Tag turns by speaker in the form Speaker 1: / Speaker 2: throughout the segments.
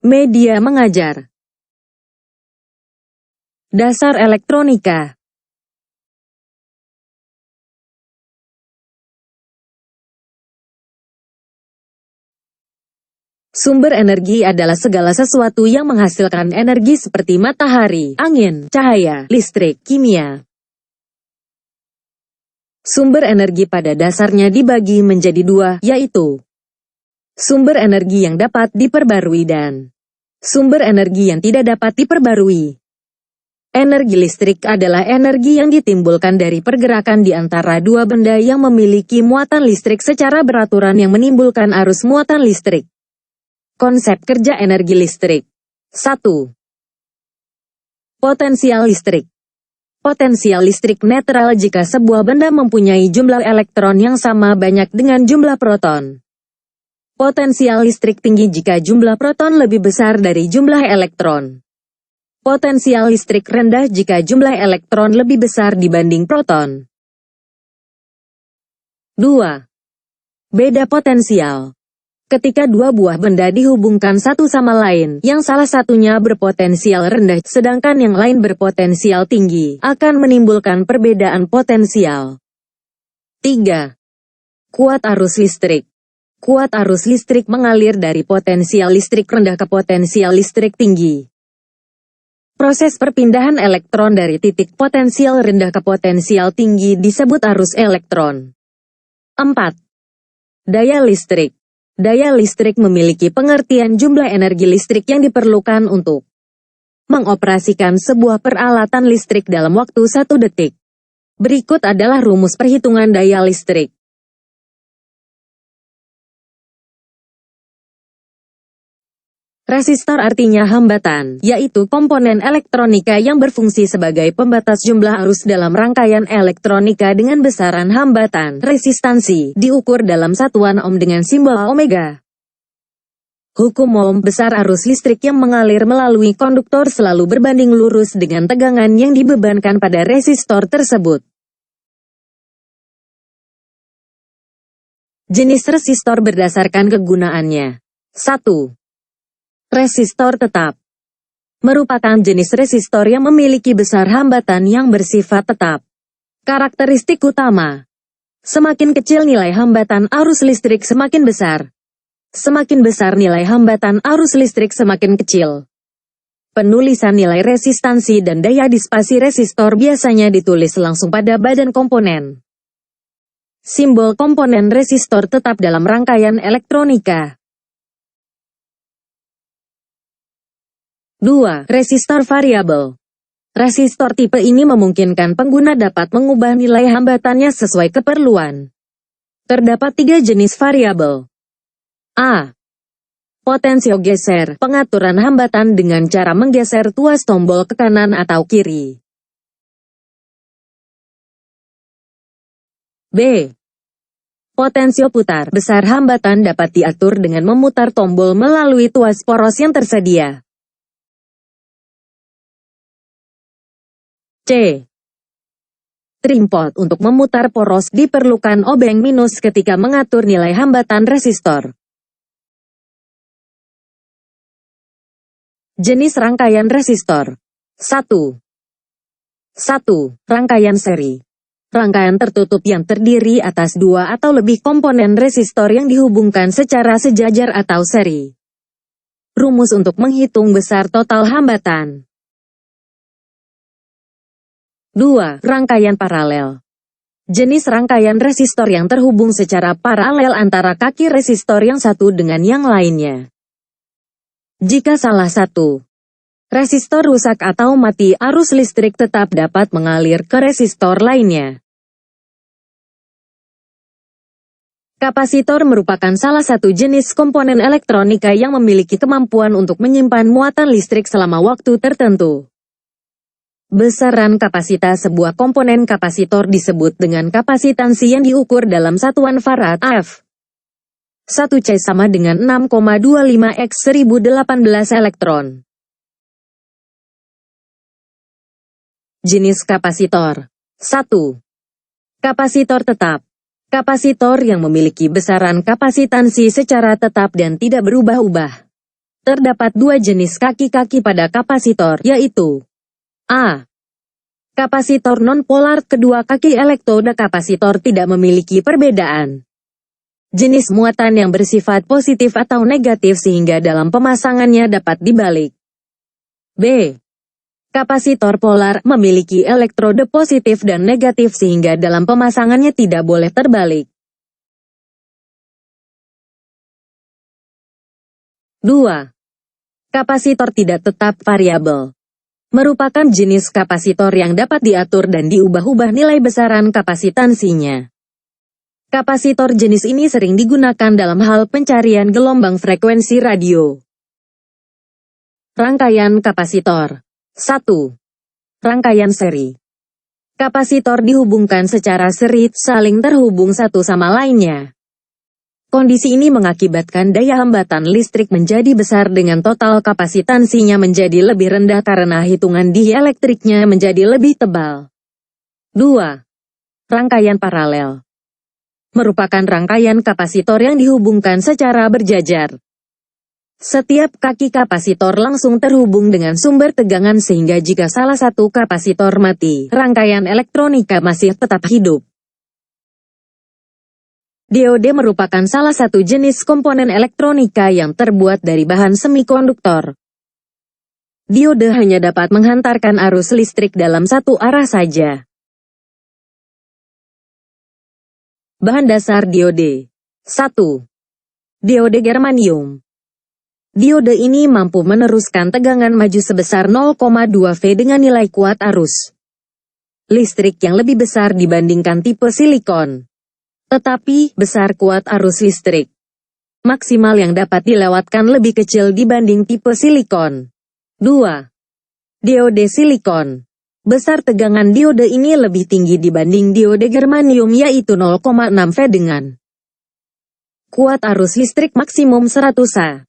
Speaker 1: Media mengajar. Dasar elektronika. Sumber energi adalah segala sesuatu yang menghasilkan energi seperti matahari, angin, cahaya, listrik, kimia. Sumber energi pada dasarnya dibagi menjadi dua, yaitu sumber energi yang dapat diperbarui dan sumber energi yang tidak dapat diperbarui. Energi listrik adalah energi yang ditimbulkan dari pergerakan di antara dua benda yang memiliki muatan listrik secara beraturan yang menimbulkan arus muatan listrik. Konsep kerja energi listrik. 1. Potensial listrik. Potensial listrik netral jika sebuah benda mempunyai jumlah elektron yang sama banyak dengan jumlah proton. Potensial listrik tinggi jika jumlah proton lebih besar dari jumlah elektron. Potensial listrik rendah jika jumlah elektron lebih besar dibanding proton. 2. Beda potensial. Ketika dua buah benda dihubungkan satu sama lain, yang salah satunya berpotensial rendah sedangkan yang lain berpotensial tinggi, akan menimbulkan perbedaan potensial. 3. Kuat arus listrik. Kuat arus listrik mengalir dari potensial listrik rendah ke potensial listrik tinggi. Proses perpindahan elektron dari titik potensial rendah ke potensial tinggi disebut arus elektron. 4. Daya listrik. Daya listrik memiliki pengertian jumlah energi listrik yang diperlukan untuk mengoperasikan sebuah peralatan listrik dalam waktu 1 detik. Berikut adalah rumus perhitungan daya listrik. Resistor artinya hambatan, yaitu komponen elektronika yang berfungsi sebagai pembatas jumlah arus dalam rangkaian elektronika dengan besaran hambatan, resistansi, diukur dalam satuan ohm dengan simbol omega. Hukum ohm, besar arus listrik yang mengalir melalui konduktor selalu berbanding lurus dengan tegangan yang dibebankan pada resistor tersebut. Jenis resistor berdasarkan kegunaannya. 1. Resistor tetap merupakan jenis resistor yang memiliki besar hambatan yang bersifat tetap. Karakteristik utama: semakin kecil nilai hambatan arus listrik semakin besar. Semakin besar nilai hambatan arus listrik semakin kecil. Penulisan nilai resistansi dan daya disipasi resistor biasanya ditulis langsung pada badan komponen. Simbol komponen resistor tetap dalam rangkaian elektronika. 2. Resistor variabel. Resistor tipe ini memungkinkan pengguna dapat mengubah nilai hambatannya sesuai keperluan. Terdapat 3 jenis variabel. A. Potensiogeser, pengaturan hambatan dengan cara menggeser tuas tombol ke kanan atau kiri. B. Potensio-putar, besar hambatan dapat diatur dengan memutar tombol melalui tuas poros yang tersedia. C. Trimpot, untuk memutar poros diperlukan obeng minus ketika mengatur nilai hambatan resistor. Jenis rangkaian resistor. 1. Rangkaian seri. Rangkaian tertutup yang terdiri atas 2 atau lebih komponen resistor yang dihubungkan secara sejajar atau seri. Rumus untuk menghitung besar total hambatan. 2. Rangkaian paralel. Jenis rangkaian resistor yang terhubung secara paralel antara kaki resistor yang satu dengan yang lainnya. Jika salah satu resistor rusak atau mati, arus listrik tetap dapat mengalir ke resistor lainnya. Kapasitor merupakan salah satu jenis komponen elektronika yang memiliki kemampuan untuk menyimpan muatan listrik selama waktu tertentu. Besaran kapasitas sebuah komponen kapasitor disebut dengan kapasitansi yang diukur dalam satuan farad F. 1C sama dengan 6,25 x 1018 elektron. Jenis kapasitor. 1. Kapasitor tetap. Kapasitor yang memiliki besaran kapasitansi secara tetap dan tidak berubah-ubah. Terdapat dua jenis kaki-kaki pada kapasitor, yaitu A. Kapasitor non-polar. Kedua kaki elektroda kapasitor tidak memiliki perbedaan jenis muatan yang bersifat positif atau negatif sehingga dalam pemasangannya dapat dibalik. B. Kapasitor polar memiliki elektroda positif dan negatif sehingga dalam pemasangannya tidak boleh terbalik. 2. Kapasitor tidak tetap variabel merupakan jenis kapasitor yang dapat diatur dan diubah-ubah nilai besaran kapasitansinya. Kapasitor jenis ini sering digunakan dalam hal pencarian gelombang frekuensi radio. Rangkaian kapasitor. 1. Rangkaian seri. Kapasitor dihubungkan secara seri, saling terhubung satu sama lainnya. Kondisi ini mengakibatkan daya hambatan listrik menjadi besar dengan total kapasitansinya menjadi lebih rendah karena hitungan dielektriknya menjadi lebih tebal. 2. Rangkaian paralel. Merupakan rangkaian kapasitor yang dihubungkan secara berjajar. Setiap kaki kapasitor langsung terhubung dengan sumber tegangan sehingga jika salah satu kapasitor mati, rangkaian elektronika masih tetap hidup. Diode merupakan salah satu jenis komponen elektronika yang terbuat dari bahan semikonduktor. Diode hanya dapat menghantarkan arus listrik dalam satu arah saja. Bahan dasar diode. 1. Diode germanium. Diode ini mampu meneruskan tegangan maju sebesar 0,2 V dengan nilai kuat arus listrik yang lebih besar dibandingkan tipe silikon. Tetapi, besar kuat arus listrik maksimal yang dapat dilewatkan lebih kecil dibanding tipe silikon. 2. Diode silikon. Besar tegangan diode ini lebih tinggi dibanding diode germanium yaitu 0,6 V dengan kuat arus listrik maksimum 100 A.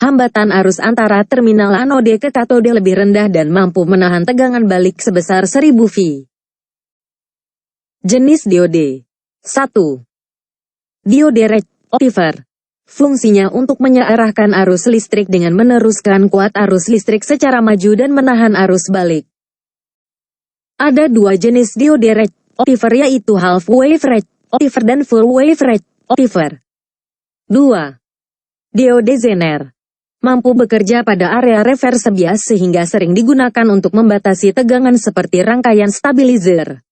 Speaker 1: Hambatan arus antara terminal anode ke katode lebih rendah dan mampu menahan tegangan balik sebesar 1000 V. Jenis diode. 1. Diode rectifier. Fungsinya untuk menyearahkan arus listrik dengan meneruskan kuat arus listrik secara maju dan menahan arus balik. Ada dua jenis diode rectifier yaitu half wave rectifier dan full wave rectifier. 2. Diode Zener. Mampu bekerja pada area reverse bias sehingga sering digunakan untuk membatasi tegangan seperti rangkaian stabilizer.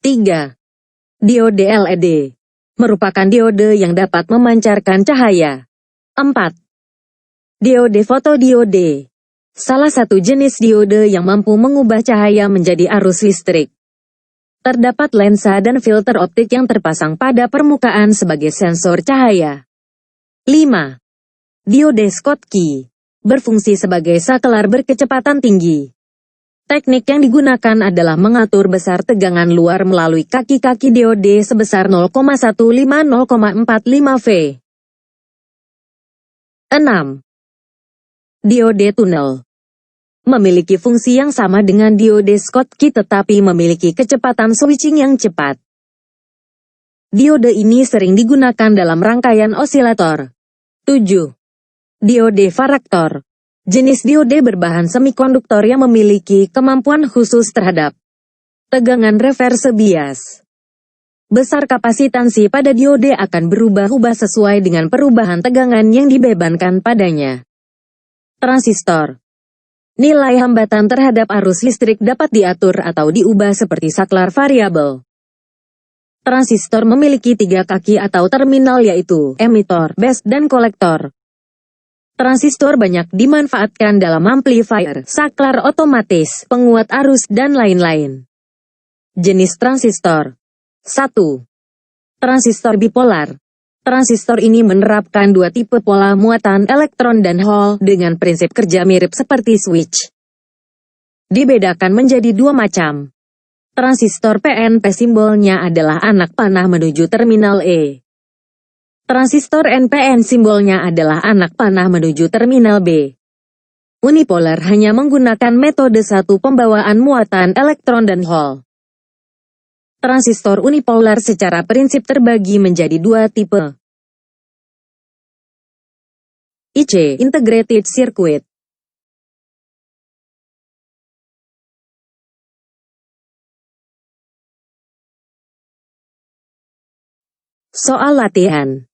Speaker 1: 3. Diode LED. Merupakan diode yang dapat memancarkan cahaya. 4. Diode fotodiode. Salah satu jenis diode yang mampu mengubah cahaya menjadi arus listrik. Terdapat lensa dan filter optik yang terpasang pada permukaan sebagai sensor cahaya. 5. Diode Schottky. Berfungsi sebagai sakelar berkecepatan tinggi. Teknik yang digunakan adalah mengatur besar tegangan luar melalui kaki-kaki diode sebesar 0,15-0,45 V. 6. Diode tunnel. Memiliki fungsi yang sama dengan diode Schottky tetapi memiliki kecepatan switching yang cepat. Diode ini sering digunakan dalam rangkaian osilator. 7. Diode varaktor. Jenis diode berbahan semikonduktor yang memiliki kemampuan khusus terhadap tegangan reverse bias. Besar kapasitansi pada diode akan berubah-ubah sesuai dengan perubahan tegangan yang dibebankan padanya. Transistor. Nilai hambatan terhadap arus listrik dapat diatur atau diubah seperti saklar variabel. Transistor memiliki 3 kaki atau terminal yaitu emitor, base, dan kolektor. Transistor banyak dimanfaatkan dalam amplifier, saklar otomatis, penguat arus, dan lain-lain. Jenis transistor. 1. Transistor bipolar. Transistor ini menerapkan dua tipe pola muatan elektron dan hole dengan prinsip kerja mirip seperti switch. Dibedakan menjadi dua macam. Transistor PNP simbolnya adalah anak panah menuju terminal E. Transistor NPN simbolnya adalah anak panah menuju terminal B. Unipolar hanya menggunakan metode satu pembawaan muatan elektron dan hole. Transistor unipolar secara prinsip terbagi menjadi dua tipe. IC, Integrated Circuit. Soal latihan.